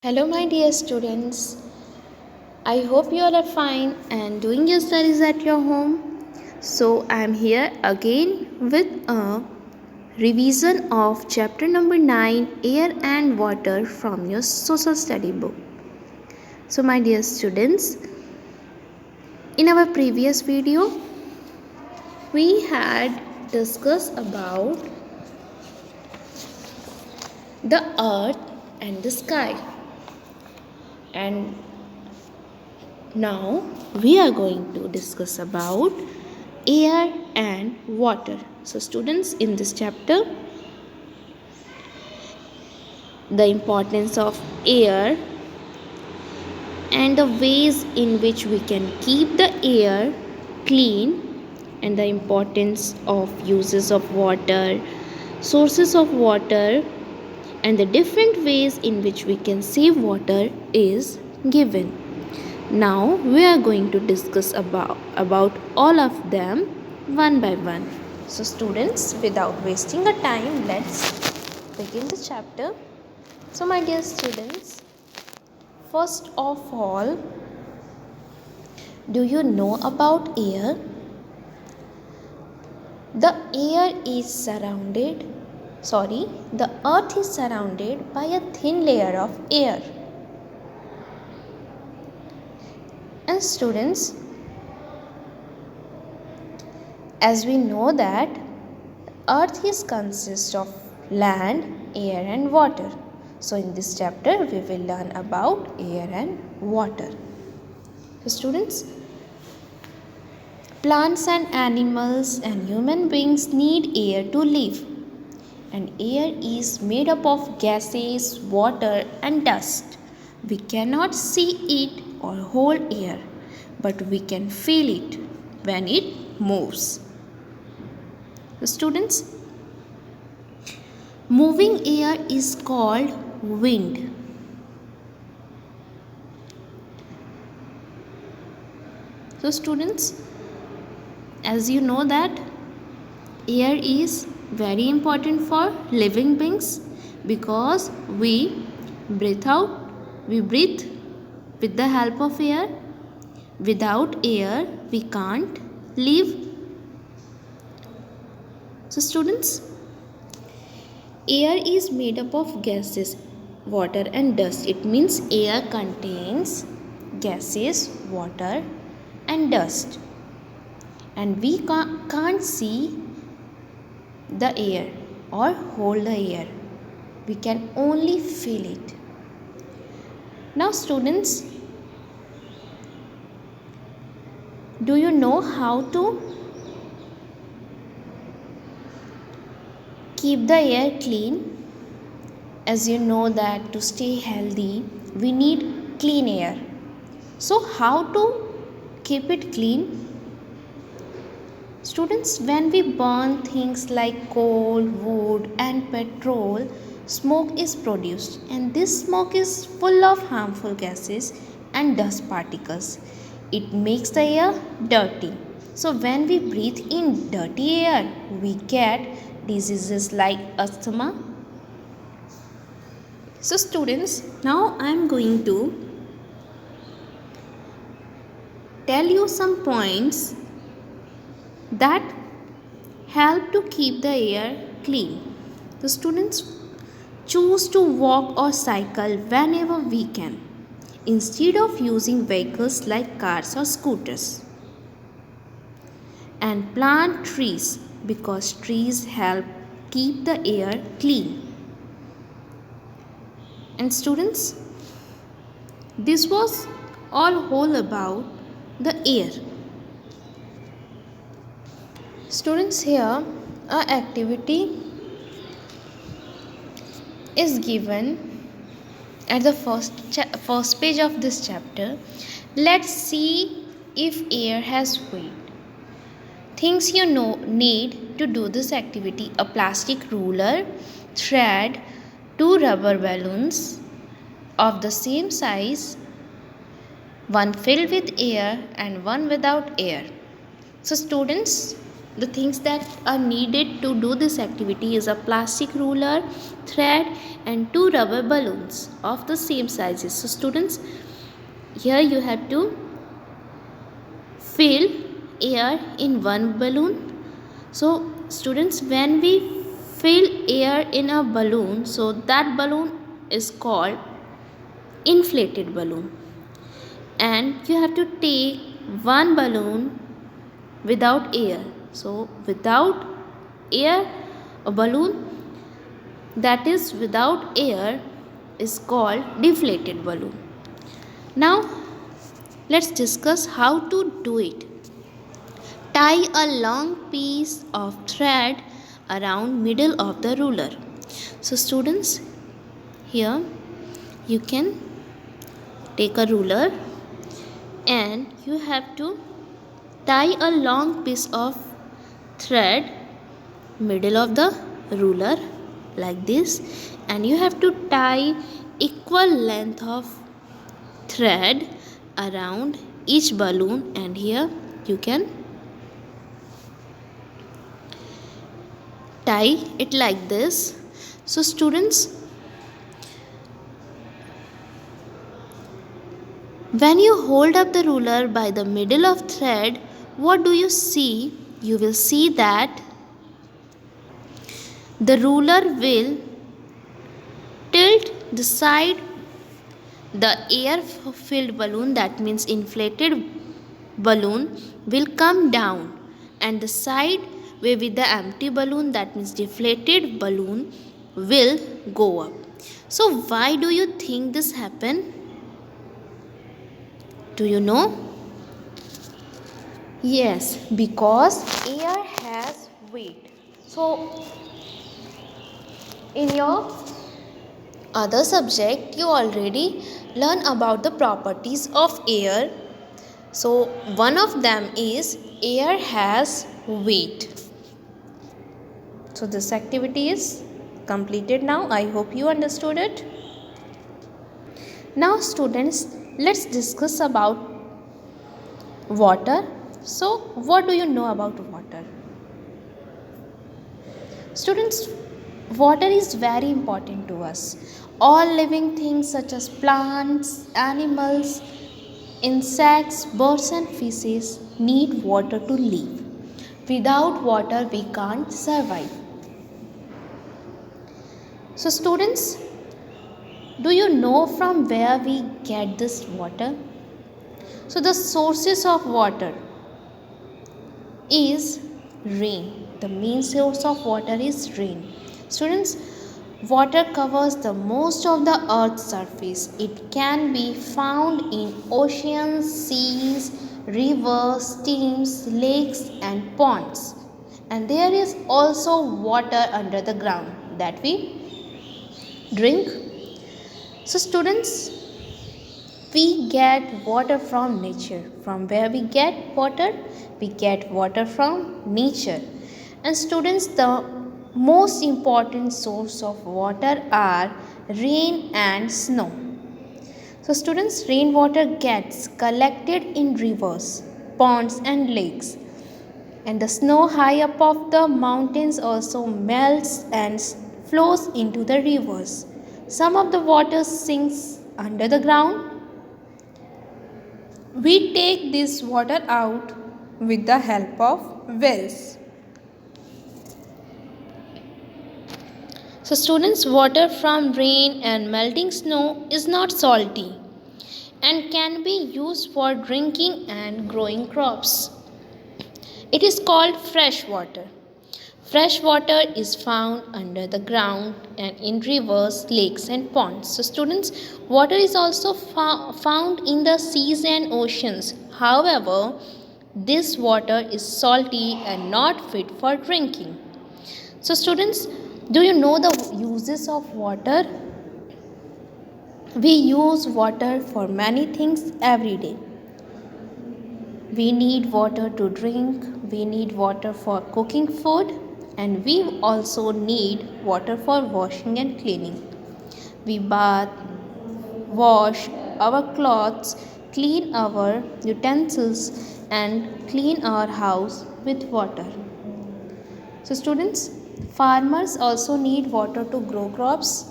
Hello, my dear students. I hope you all are fine and doing your studies at your home. So, I am here again with a revision of chapter number 9 Air and Water from your social study book. So, my dear students, in our previous video, we had discussed about the earth and the sky. And now we are going to discuss about air and water. So students, in this chapter, the importance of air and the ways in which we can keep the air clean, and the importance of uses of water, sources of water, and the different ways in which we can save water is given. Now we are going to discuss about all of them one by one. So students, without wasting a time, let's begin the chapter. So my dear students, first of all, do you know about air? The earth is surrounded by a thin layer of air. And students, as we know that earth is consists of land, air and water. So in this chapter we will learn about air and water. So students, plants and animals and human beings need air to live. And air is made up of gases, water and dust. We cannot see it or hold air, but we can feel it when it moves. So students, moving air is called wind. So students, as you know that air is very important for living beings because we breathe with the help of air. Without air we can't live. So students, air is made up of gases, water and dust. It means air contains gases, water and dust. And we can't see the air or hold the air. We can only feel it. Now students, do you know how to keep the air clean? As you know that to stay healthy we need clean air. So how to keep it clean? Students, when we burn things like coal, wood and petrol, smoke is produced, and this smoke is full of harmful gases and dust particles. It makes the air dirty. So when we breathe in dirty air, we get diseases like asthma. So students, now I am going to tell you some points that help to keep the air clean. The students, choose to walk or cycle whenever we can instead of using vehicles like cars or scooters. And plant trees because trees help keep the air clean. And students, this was all about the air. Students, here a activity is given at the first page of this chapter. Let's see if air has weight. Things you need to do this activity: a plastic ruler, thread, 2 rubber balloons of the same size, one filled with air and one without air. So students, The things that are needed to do this activity is a plastic ruler, thread, and two rubber balloons of the same sizes. So students, here you have to fill air in one balloon. So students, when we fill air in a balloon, so that balloon is called inflated balloon, and you have to take one balloon without air. So without air, a balloon that is without air is called deflated balloon. Now let's discuss how to do it. Tie a long piece of thread around middle of the ruler. So students, here you can take a ruler and you have to tie a long piece of thread middle of the ruler like this, and you have to tie equal length of thread around each balloon, and here you can tie it like this. So students, when you hold up the ruler by the middle of thread, what do you see? You will see that the ruler will tilt the side, the air filled balloon, that means inflated balloon, will come down, and the side where with the empty balloon, that means deflated balloon, will go up. So why do you think this happen? Do you know? Yes, because air has weight. So in your other subject, you already learn about the properties of air. So one of them is air has weight. So this activity is completed now. I hope you understood it. Now students, let's discuss about water. So what do you know about water? Students, water is very important to us. All living things such as plants, animals, insects, birds and fishes need water to live. Without water we can't survive. So students, do you know from where we get this water? So the sources of water is rain. The main source of water is rain. Students, water covers the most of the earth's surface. It can be found in oceans, seas, rivers, streams, lakes and ponds. And there is also water under the ground that we drink. So students, we get water from nature. From where we get water? We get water from nature. And students, the most important source of water are rain and snow. So students, rainwater gets collected in rivers, ponds and lakes. And the snow high up of the mountains also melts and flows into the rivers. Some of the water sinks under the ground. We take this water out with the help of wells. So students, water from rain and melting snow is not salty and can be used for drinking and growing crops. It is called fresh water. Fresh water is found under the ground and in rivers, lakes and ponds. So students, water is also found in the seas and oceans. However, this water is salty and not fit for drinking. So students, do you know the uses of water? We use water for many things every day. We need water to drink, we need water for cooking food, and we also need water for washing and cleaning. We bath, wash our clothes, clean our utensils, and clean our house with water. So students, farmers also need water to grow crops,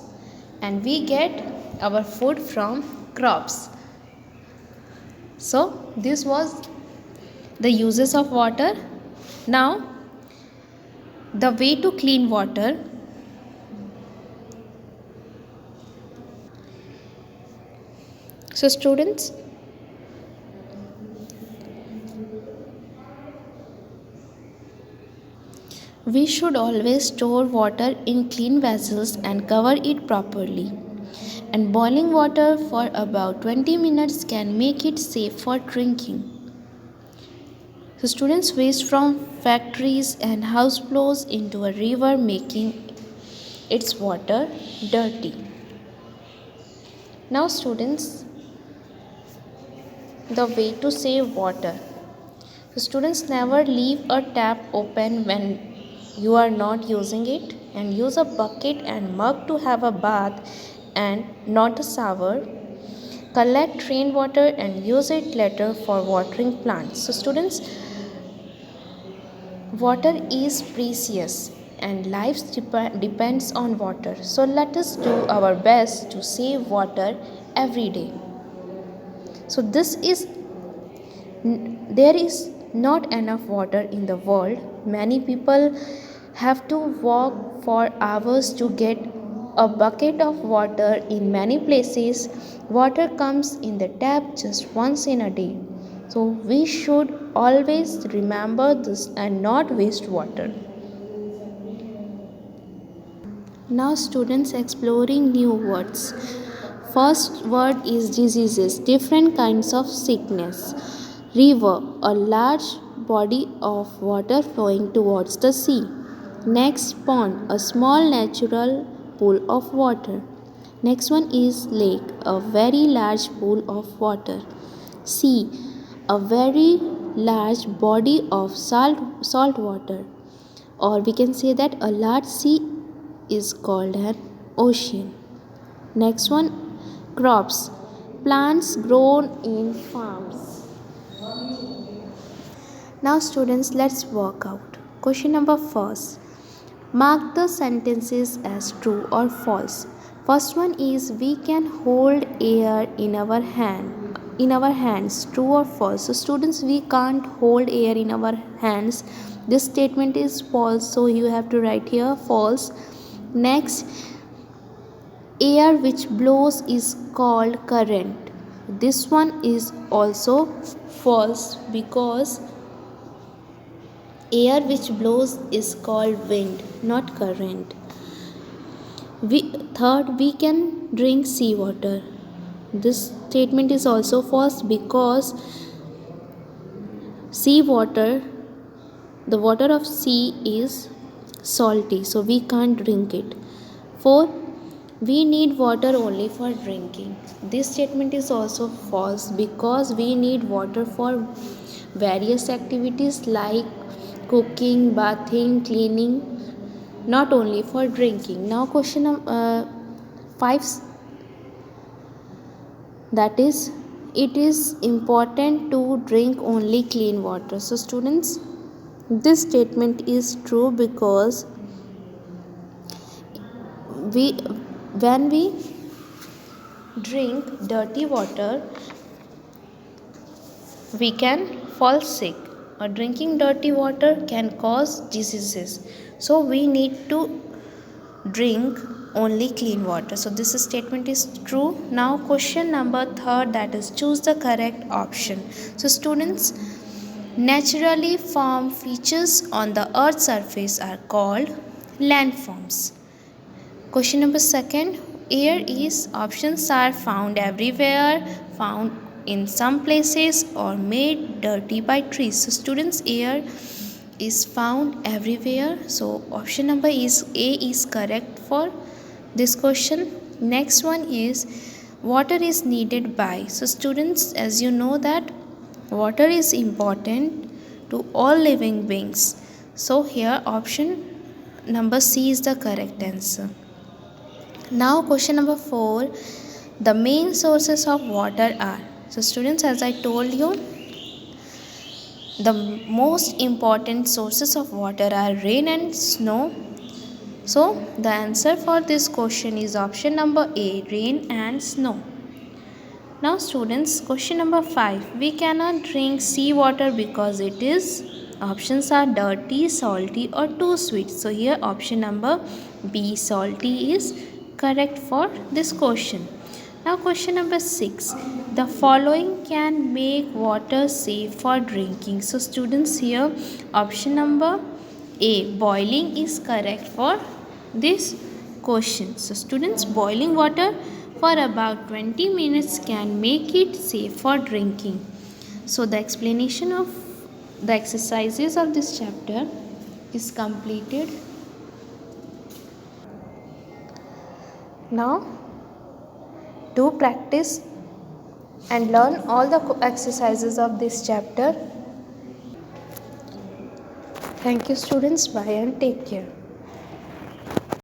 and we get our food from crops. So this was the uses of water. Now the way to clean water. So students, we should always store water in clean vessels and cover it properly. And boiling water for about 20 minutes can make it safe for drinking. So students, waste from factories and house flows into a river, making its water dirty. Now students, the way to save water. So students, never leave a tap open when you are not using it, and use a bucket and mug to have a bath and not a shower. Collect rainwater and use it later for watering plants. So students, water is precious and life depends on water. So let us do our best to save water every day. So there is not enough water in the world. Many people have to walk for hours to get a bucket of water in many places. Water comes in the tap just once in a day. So we should always remember this and not waste water. Now students, exploring new words. First word is diseases, different kinds of sickness. River, a large body of water flowing towards the sea. Next, pond, a small natural pool of water. Next one is lake, a very large pool of water. Sea, a very large body of salt water. Or we can say that a large sea is called an ocean. Next one, crops, plants grown in farms. Now students, let's work out. Question number first. Mark the sentences as true or false. First one is, we can hold air in our hands. True or false? So students, we can't hold air in our hands. This statement is false, so you have to write here false. Next, air which blows is called current. This one is also false, because air which blows is called wind, not current. Third, we can drink seawater. This statement is also false, because seawater, the water of sea is salty, so we can't drink it. 4, we need water only for drinking. This statement is also false, because we need water for various activities like cooking, bathing, cleaning, not only for drinking. Now question 5, that is, it is important to drink only clean water. So students, this statement is true, because when we drink dirty water, we can fall sick, or drinking dirty water can cause diseases. So we need to drink only clean water. So this statement is true. Now question number 3, that is, choose the correct option. So students, naturally formed features on the earth's surface are called landforms. Question number 2, air is, options are found everywhere, found in some places, or made dirty by trees. So students, air is found everywhere. So option number is A is correct for this question. Next one is, water is needed by. So students, as you know that water is important to all living beings. So here option number C is the correct answer. Now question number 4, the main sources of water are. So students, as I told you, The most important sources of water are rain and snow. So the answer for this question is option number A, rain and snow. Now students, question number 5. We cannot drink seawater because it is, options are dirty, salty or too sweet. So here option number B, salty, is correct for this question. Now question number 6. The following can make water safe for drinking. So students, here option number A, boiling, is correct for this question. So students, boiling water for about 20 minutes can make it safe for drinking. So the explanation of the exercises of this chapter is completed. Now do practice and learn all the exercises of this chapter. Thank you students. Bye and take care.